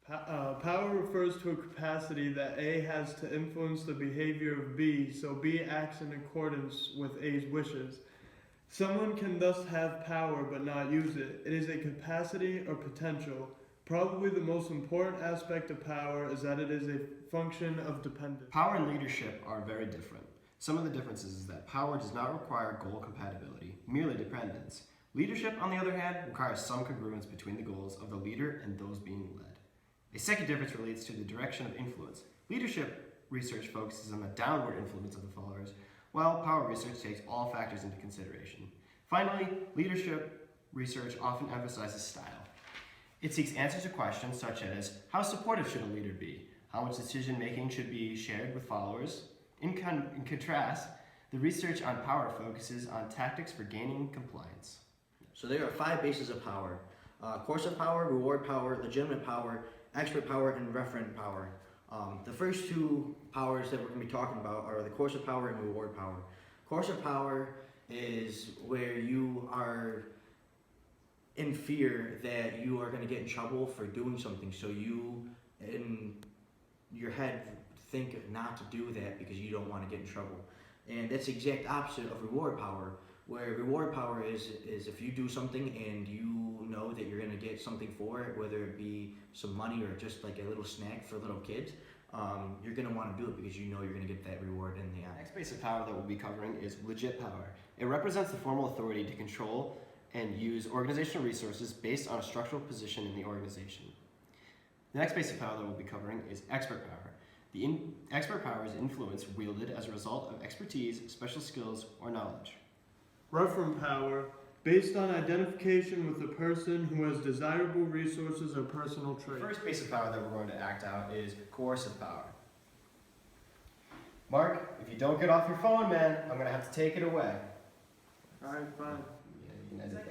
Power refers to a capacity that A has to influence the behavior of B, so B acts in accordance with A's wishes. Someone can thus have power but not use it. It is a capacity or potential. Probably the most important aspect of power is that it is a function of dependence. Power and leadership are very different. Some of the differences is that power does not require goal compatibility, merely dependence. Leadership, on the other hand, requires some congruence between the goals of the leader and those being led. A second difference relates to the direction of influence. Leadership research focuses on the downward influence of the followers, while power research takes all factors into consideration. Finally, leadership research often emphasizes style. It seeks answers to questions such as, how supportive should a leader be? How much decision-making should be shared with followers? In contrast, the research on power focuses on tactics for gaining compliance. So there are 5 bases of power: coercive power, reward power, legitimate power, expert power, and referent power. The first 2 powers that we're going to be talking about are the coercive power and reward power. Coercive power is where you are in fear that you are going to get in trouble for doing something, so you, in your head, think not to do that because you don't want to get in trouble. And that's the exact opposite of reward power, where reward power is if you do something and you know that you're going to get something for it, whether it be some money or just like a little snack for little kids, you're going to want to do it because you know you're going to get that reward in the end. The next base of power that we'll be covering is legit power. It represents the formal authority to control and use organizational resources based on a structural position in the organization. The next base of power that we'll be covering is expert power. The expert power is influence wielded as a result of expertise, special skills, or knowledge. Referent power, based on identification with a person who has desirable resources or personal traits. The first base of power that we're going to act out is coercive power. Mark, if you don't get off your phone, man, I'm going to have to take it away. Alright, fine. The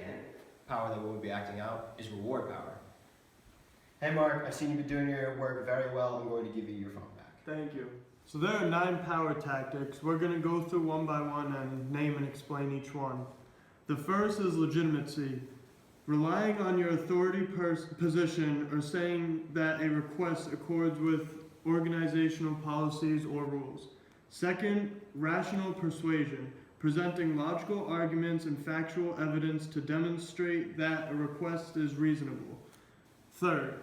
power that we'll be acting out is reward power. Hey Mark, I've seen you've been doing your work very well. I'm going to give you your phone back. Thank you. So there are 9 power tactics. We're going to go through one by one and name and explain each one. The first is legitimacy. Relying on your authority position or saying that a request accords with organizational policies or rules. Second, rational persuasion. Presenting logical arguments and factual evidence to demonstrate that a request is reasonable. Third,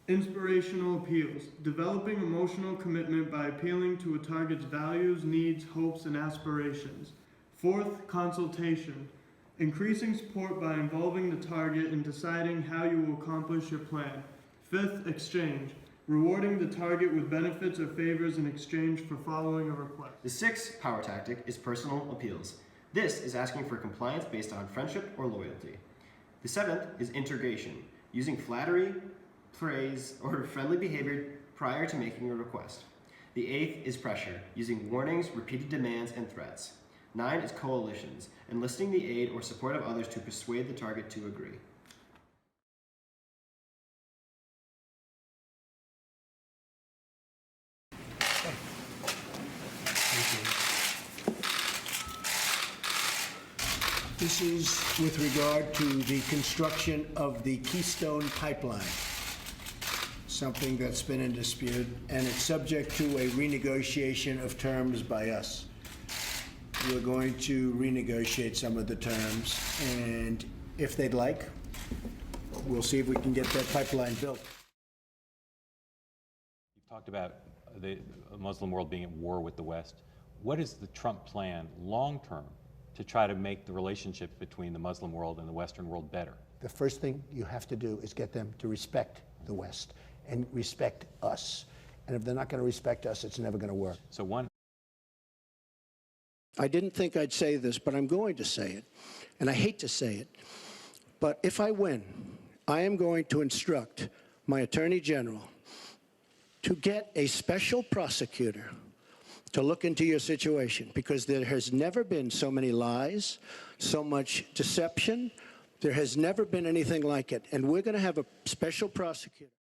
inspirational appeals. Developing emotional commitment by appealing to a target's values, needs, hopes, and aspirations. Fourth, consultation. Increasing support by involving the target in deciding how you will accomplish your plan. Fifth, exchange. Rewarding the target with benefits or favors in exchange for following a request. The sixth power tactic is personal appeals. This is asking for compliance based on friendship or loyalty. The seventh is interrogation, using flattery, praise, or friendly behavior prior to making a request. The eighth is pressure, using warnings, repeated demands, and threats. 9 is coalitions, enlisting the aid or support of others to persuade the target to agree. This is with regard to the construction of the Keystone Pipeline, something that's been in dispute, and it's subject to a renegotiation of terms by us. We're going to renegotiate some of the terms, and if they'd like, we'll see if we can get that pipeline built. You've talked about the Muslim world being at war with the West. What is the Trump plan long-term to try to make the relationship between the Muslim world and the Western world better? The first thing you have to do is get them to respect the West and respect us. And if they're not going to respect us, it's never going to work. So one. I didn't think I'd say this, but I'm going to say it. And I hate to say it. But if I win, I am going to instruct my Attorney General to get a special prosecutor to look into your situation, because there has never been so many lies, so much deception. There has never been anything like it. And we're going to have a special prosecutor.